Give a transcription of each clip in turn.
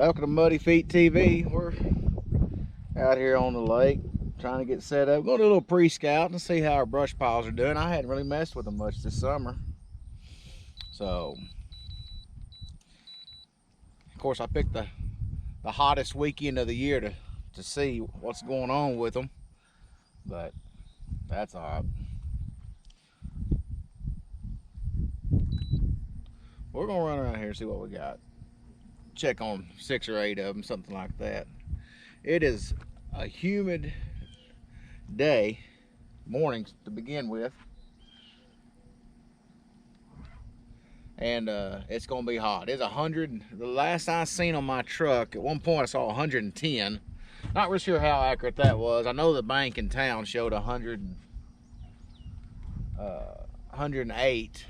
Welcome to Muddyfeet TV. We're out here on the lake trying to get set up. Going to do a little pre-scout and see how our brush piles are doing. I hadn't really messed with them much this summer. So, of course, I picked the hottest weekend of the year to see what's going on with them. But that's all right. We're going to run around here and see what we got. Check on 6 or 8 of them, something like that. It is a humid day, mornings to begin with, and it's gonna be hot. It's 100. The last I seen on my truck, at one point I saw 110. Not really sure how accurate that was. I know the bank in town showed 108,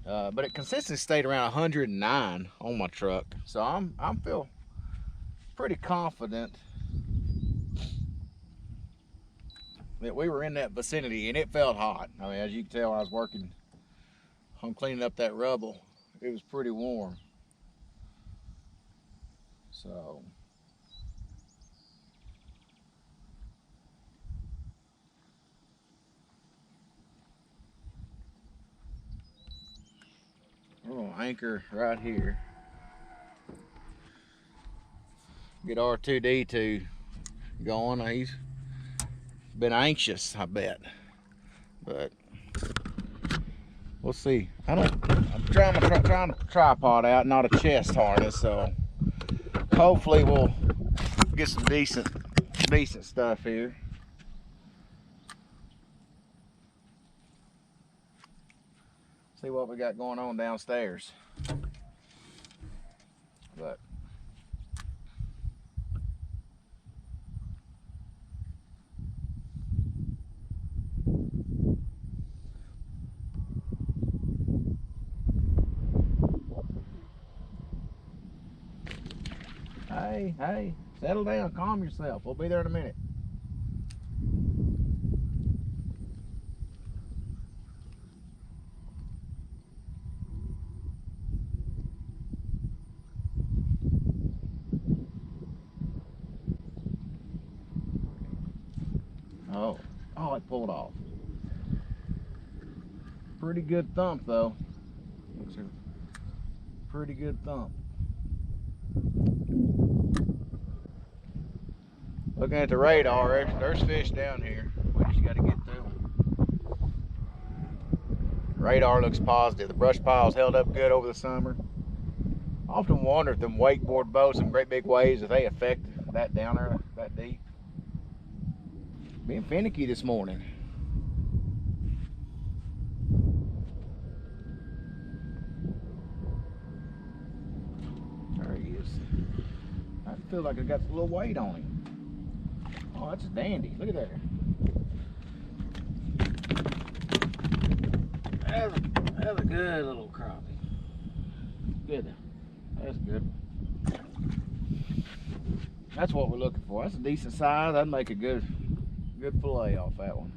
but it consistently stayed around 109 on my truck. So I'm feel pretty confident that we were in that vicinity, and it felt hot. I mean, as you can tell, I was working on cleaning up that rubble. It was pretty warm. So we're gonna anchor right here. Get R2D2 going. He's been anxious, I bet, but we'll see. I'm trying to tripod out, not a chest harness, so hopefully we'll get some decent stuff here. See what we got going on downstairs. But hey, settle down, calm yourself. We'll be there in a minute. Oh, it pulled off. Pretty good thump though. Looks a pretty good thump. Looking at the radar, there's fish down here. We just got to get through them. Radar looks positive. The brush pile's held up good over the summer. I often wonder if them wakeboard boats, some great big waves, if they affect that down there that deep. Being finicky this morning. There he is. I feel like it got a little weight on him. Oh, that's a dandy. Look at that. That's a good little crappie. Good. That's good. That's what we're looking for. That's a decent size. That'd make a good fillet off that one.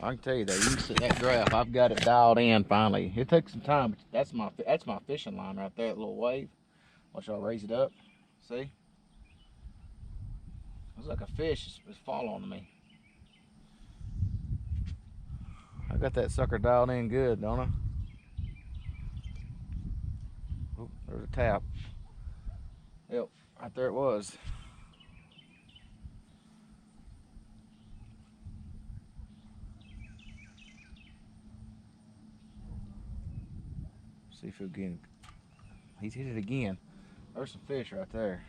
I can tell you though, you can see that graph. I've got it dialed in finally. It took some time, but that's my fishing line right there, that little wave. Watch, I'll raise it up. See? Looks like a fish is following me. I got that sucker dialed in good, don't I? Oh, there's a tap. Yep, right there it was. See if he'll get. He's hit it again. There's some fish right there.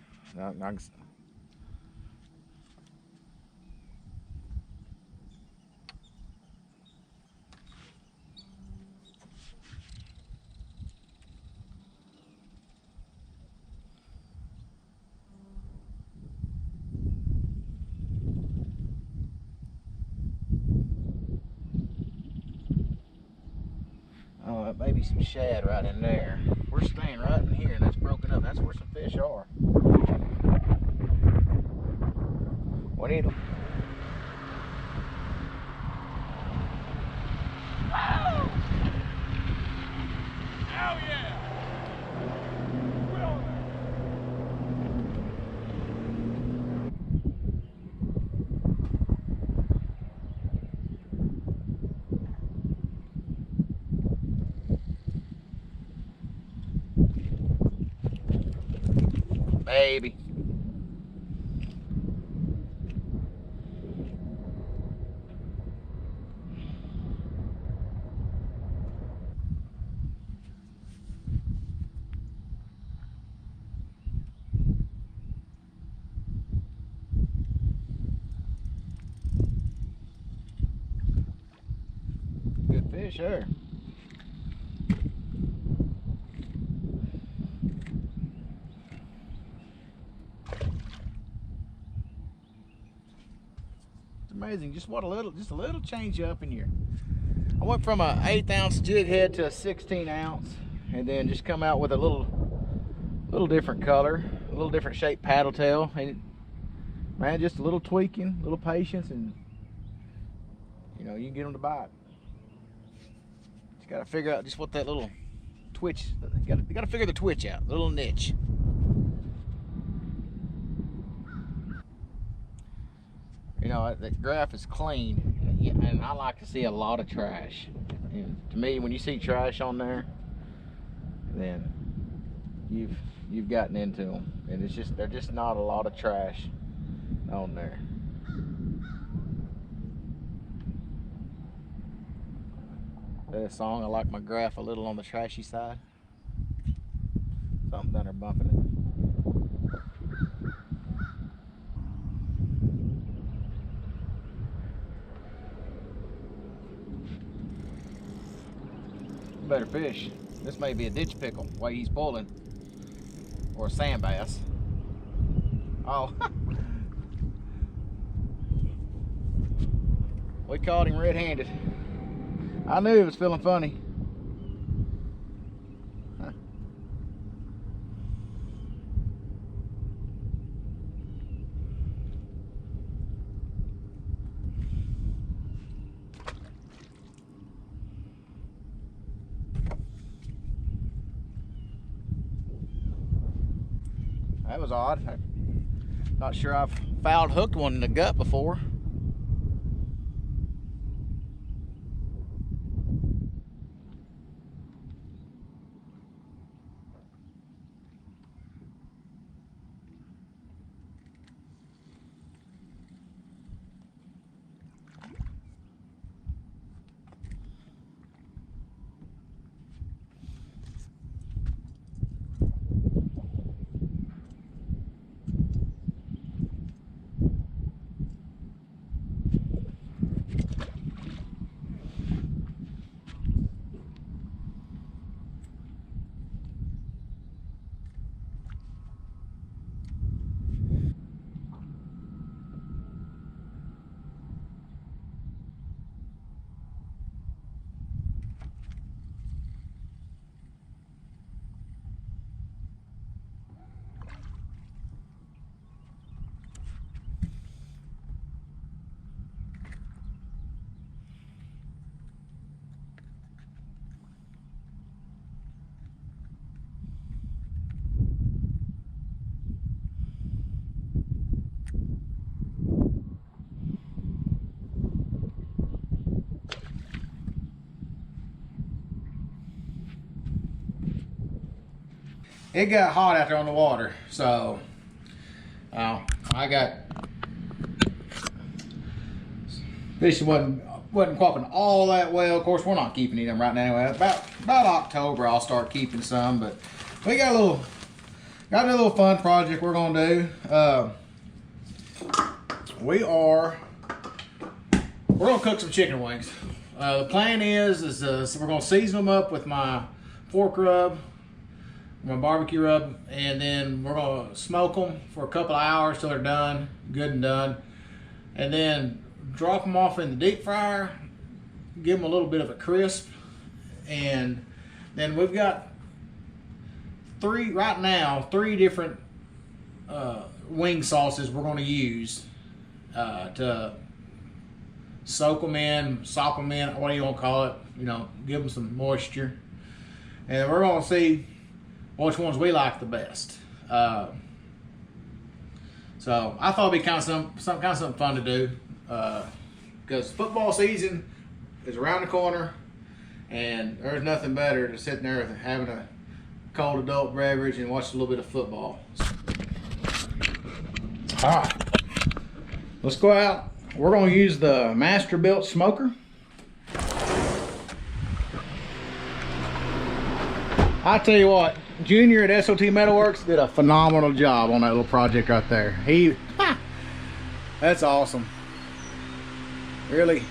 Oh, that baby be some shad right in there. We're staying right in here, and that's broken up. That's where some fish are. We need. Oh yeah! We're on there. Baby. Good fish there. Amazing, just a little change up in here. I went from a 1/8 ounce jig head to a 16 ounce, and then just come out with a little different color, a little different shaped paddle tail, and man, just a little tweaking, a little patience, and you know, you can get them to bite. Just gotta figure out just what that little twitch. You gotta figure the twitch out, the little niche. You know, the graph is clean, and I like to see a lot of trash. And to me, when you see trash on there, then you've gotten into them, and there's just not a lot of trash on there. That song, I like my graph a little on the trashy side. Something down there bumping it. Better fish. This may be a ditch pickle, the way he's pulling, or a sand bass. Oh, we caught him red-handed. I knew he was feeling funny. Huh. That was odd. I'm not sure I've fouled hooked one in the gut before. It got hot out there on the water, so I got fish wasn't cropping all that well. Of course, we're not keeping any of them right now anyway. About October, I'll start keeping some, but we got a little fun project we're gonna do. We're gonna cook some chicken wings. The plan is so we're gonna season them up with my pork rub, my barbecue rub, and then we're gonna smoke them for a couple of hours till they're done, good and done, and then drop them off in the deep fryer, give them a little bit of a crisp, and Then we've got three different wing sauces we're going to use to soak them in, what do you want to call it? You know, give them some moisture. And we're going to see which ones we like the best. So I thought it'd be kind of something fun to do, because football season is around the corner, and there's nothing better than sitting there having a cold adult beverage and watch a little bit of football. All right, let's go out. We're going to use the Master-Built smoker. I tell you what, Junior at SOT Metalworks did a phenomenal job on that little project right there. That's awesome. Really,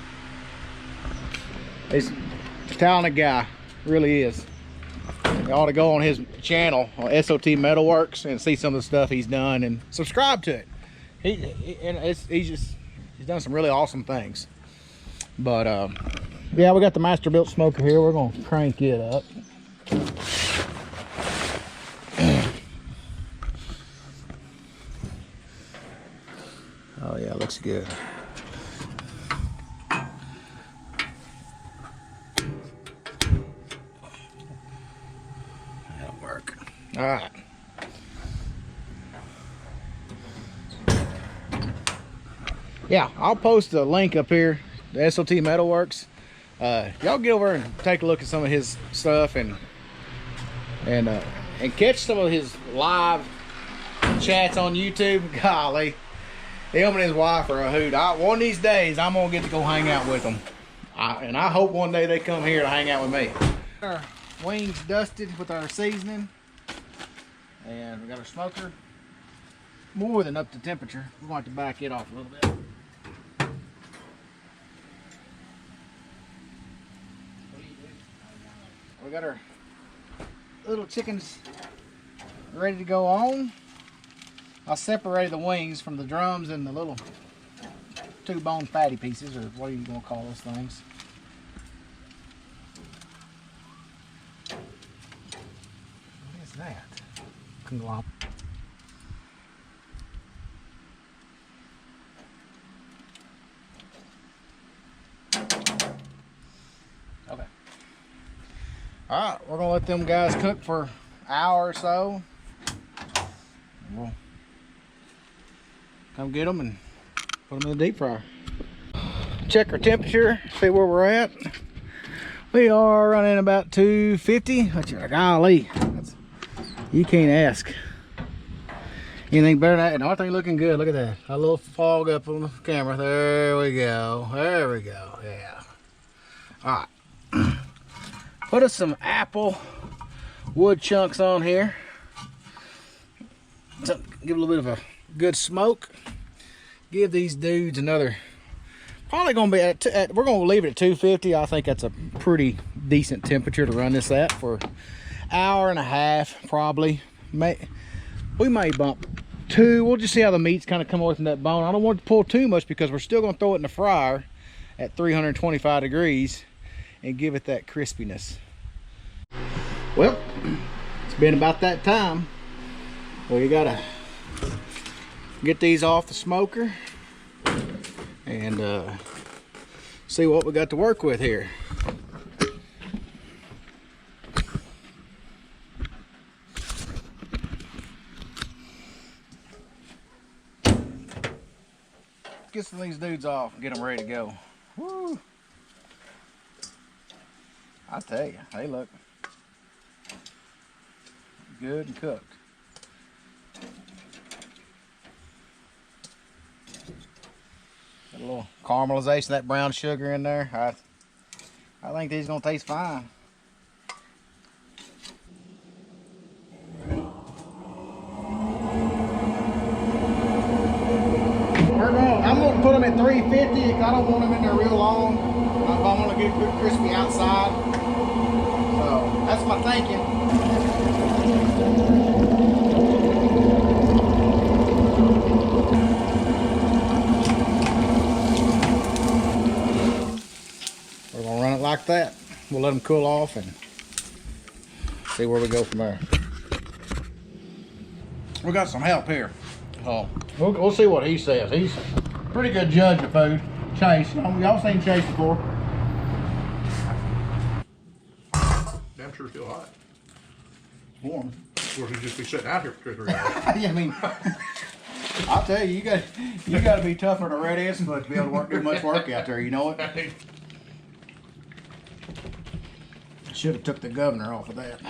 he's a talented guy, really is. You ought to go on his channel on SOT Metalworks and see some of the stuff he's done and subscribe to it. He's done some really awesome things. But yeah, we got the Master-Built smoker here. We're gonna crank it up. Oh yeah, looks good. That'll work. All right. Yeah, I'll post a link up here, the SOT Metalworks. Y'all get over and take a look at some of his stuff and catch some of his live chats on YouTube. Golly, him and his wife are a hoot. One of these days, I'm gonna get to go hang out with them, and I hope one day they come here to hang out with me. Our wings dusted with our seasoning, and we got our smoker more than up to temperature. We're going to have to back it off a little bit. We got our little chickens ready to go on. I separated the wings from the drums and the little 2-bone fatty pieces, or what are you going to call those things? What is that? Conglom. Okay. All right, we're gonna let them guys cook for an hour or so. We'll come get them and put them in the deep fryer. Check our temperature, see where we're at. We are running about 250. Golly, you can't ask anything better than that. And everything looking good. Look at that. A little fog up on the camera. There we go. There we go. Yeah. All right. Put us some apple wood chunks on here. So give a little bit of a good smoke. Give these dudes another, probably gonna be we're gonna leave it at 250. I think that's a pretty decent temperature to run this at for an hour and a half, probably. We may bump 2. We'll just see how the meat's kind of come away from that bone. I don't want to pull too much because we're still gonna throw it in the fryer at 325 degrees and give it that crispiness. Well, it's been about that time. Well, you gotta get these off the smoker and see what we got to work with here. Get some of these dudes off and get them ready to go. Woo! I tell you, they look good and cooked. Got a little caramelization of that brown sugar in there. I think these are gonna taste fine. I'm gonna put them at 350 because I don't want them in there real long. I want to get it crispy outside. So that's my thinking. We're gonna run it like that. We'll let them cool off and See where we go from there. We got some help here. Oh, we'll see what he says. He's a pretty good judge of food. Chase, y'all seen Chase before? Damn sure still hot. Warm. Or he'd just be sitting out here for 2 or 3 hours. Yeah, I mean, I'll tell you, you got to be tougher than a red ass foot to be able to do much work out there. You know it. Should have took the governor off of that.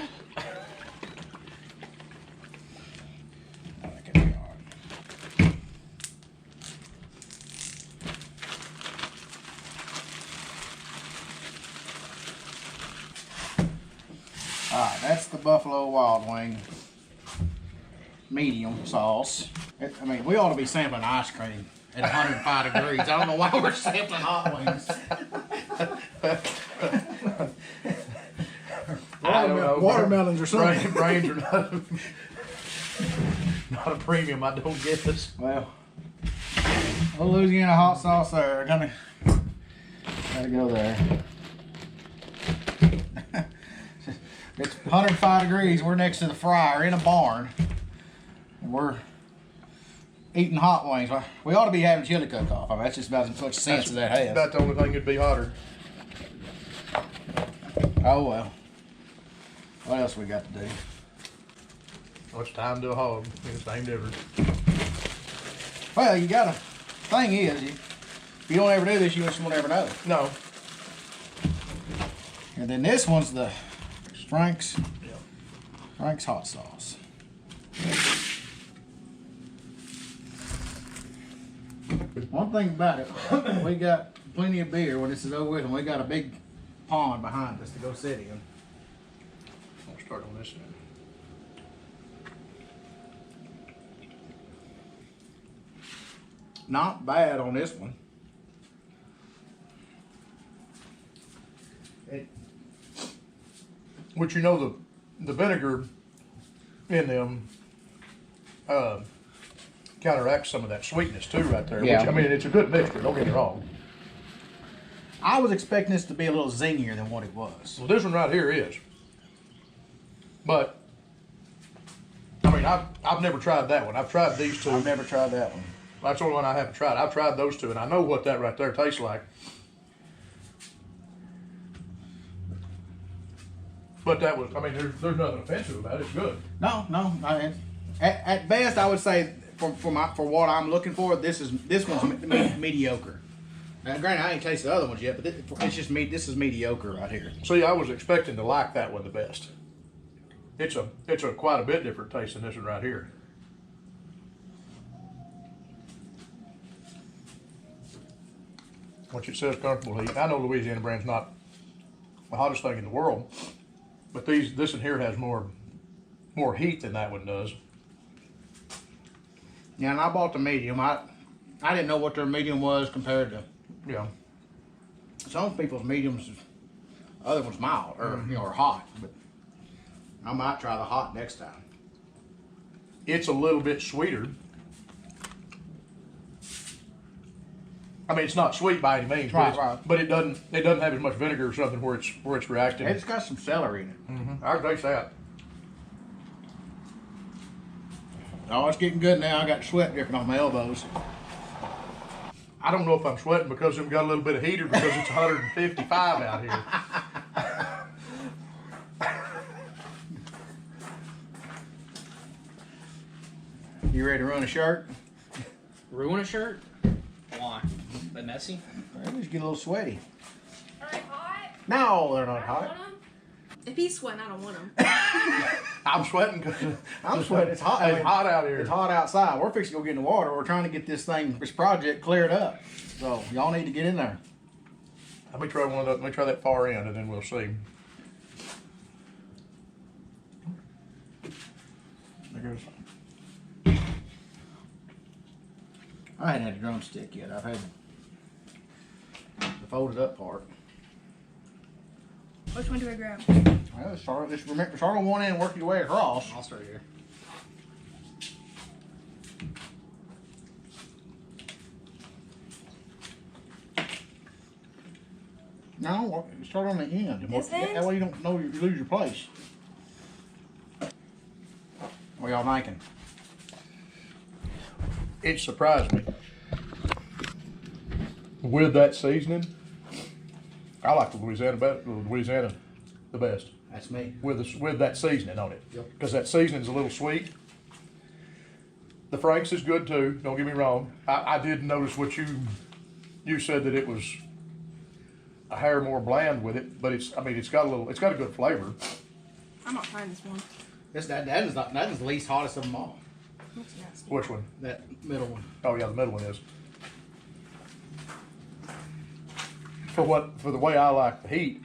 Alright, that's the Buffalo Wild Wing medium sauce. I mean, we ought to be sampling ice cream at 105 degrees. I don't know why we're sampling hot wings. I don't know. Watermelons or something. Brains are not a premium, I don't get this. Well, Louisiana hot sauce there. Gotta go there. It's 105 degrees. We're next to the fryer in a barn. And we're eating hot wings. We ought to be having chili cook-off. I mean, that's just about as much sense as that has. About the only thing that'd be hotter. Oh, well. What else we got to do? What's time to a hog? It's the same difference. Well, you gotta. Thing is, if you don't ever do this, you just won't ever know. No. And then this one's the Frank's hot sauce. One thing about it, we got plenty of beer when this is over with, and we got a big pond behind us to go sit in. I'll start on this end. Not bad on this one. Which, you know, the vinegar in them counteracts some of that sweetness too right there. Yeah. Which, I mean, it's a good mixture, don't get me wrong. I was expecting this to be a little zingier than what it was. Well, this one right here is. But, I mean, I've never tried that one. I've tried these two. I've never tried that one. That's the only one I haven't tried. I've tried those two, and I know what that right there tastes like. But that was, I mean, there's nothing offensive about it. It's good. No. At best, I would say for what I'm looking for, this one's mediocre. Now, granted, I ain't tasted the other ones yet, but it's just me. This is mediocre right here. See, I was expecting to like that one the best. It's a quite a bit different taste than this one right here. Which it says comfortable heat. I know Louisiana brand's not the hottest thing in the world, but this one here has more heat than that one does. Yeah, and I bought the medium. I didn't know what their medium was compared to. Yeah. Some people's mediums, other ones mild or or hot, but I might try the hot next time. It's a little bit sweeter. I mean, it's not sweet by any means, Right. but it doesn't have as much vinegar or something where it's reacting. It's got some celery in it. I can taste that. Oh, it's getting good now. I got sweat dripping off my elbows. I don't know if I'm sweating because we've got a little bit of heat or because it's 155 out here. You ready to run a shirt? Ruin a shirt? Why? They messy? They just get a little sweaty. Are they hot? No, they're not I don't hot. want 'em. If he's sweating, I don't want him. I'm sweating because I'm sweating. It's hot. It's hot out here. It's hot outside. We're fixing to go get in the water. We're trying to get this project cleared up. So y'all need to get in there. Let me try let me try that far end and then we'll see. There goes. I hadn't had a drumstick yet. I've had the folded up part. Which one do I grab? Well, start on one end and work your way across. I'll start here. No, start on the end. This end? That way you don't know you lose your place. y'all thinking? It surprised me. With that seasoning, I like the Louisiana the best. That's me. With that seasoning on it. Yep. Because that seasoning's a little sweet. The Frank's is good too, don't get me wrong. I did notice what you said that it was a hair more bland with it, but it's got a good flavor. I'm not trying this one. That is the least hottest of them all. Looks nasty. Which one? That middle one. Oh yeah, the middle one is. For the way I like the heat,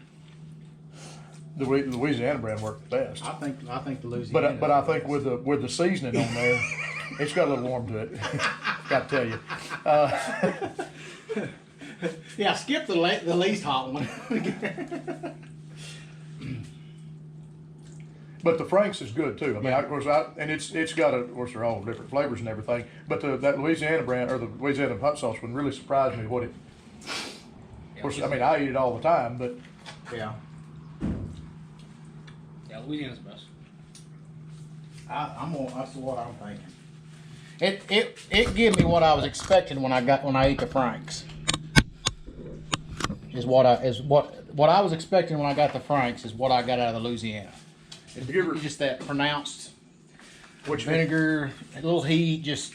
the Louisiana brand worked the best. I think the Louisiana. But I think with the seasoning on there, it's got a little warm to it. Got to tell you. Yeah, skip the least hot one. But the Frank's is good too. I mean, of course, it's got of course they're all different flavors and everything. But that Louisiana brand or the Louisiana hot sauce one really surprised me what it. Of course, I mean I eat it all the time, but Yeah. Yeah, Louisiana's the best. That's what I'm thinking. It gave me what I was expecting when I ate the Franks. What I was expecting when I got the Franks is what I got out of the Louisiana. It's just that pronounced which vinegar, a little heat, just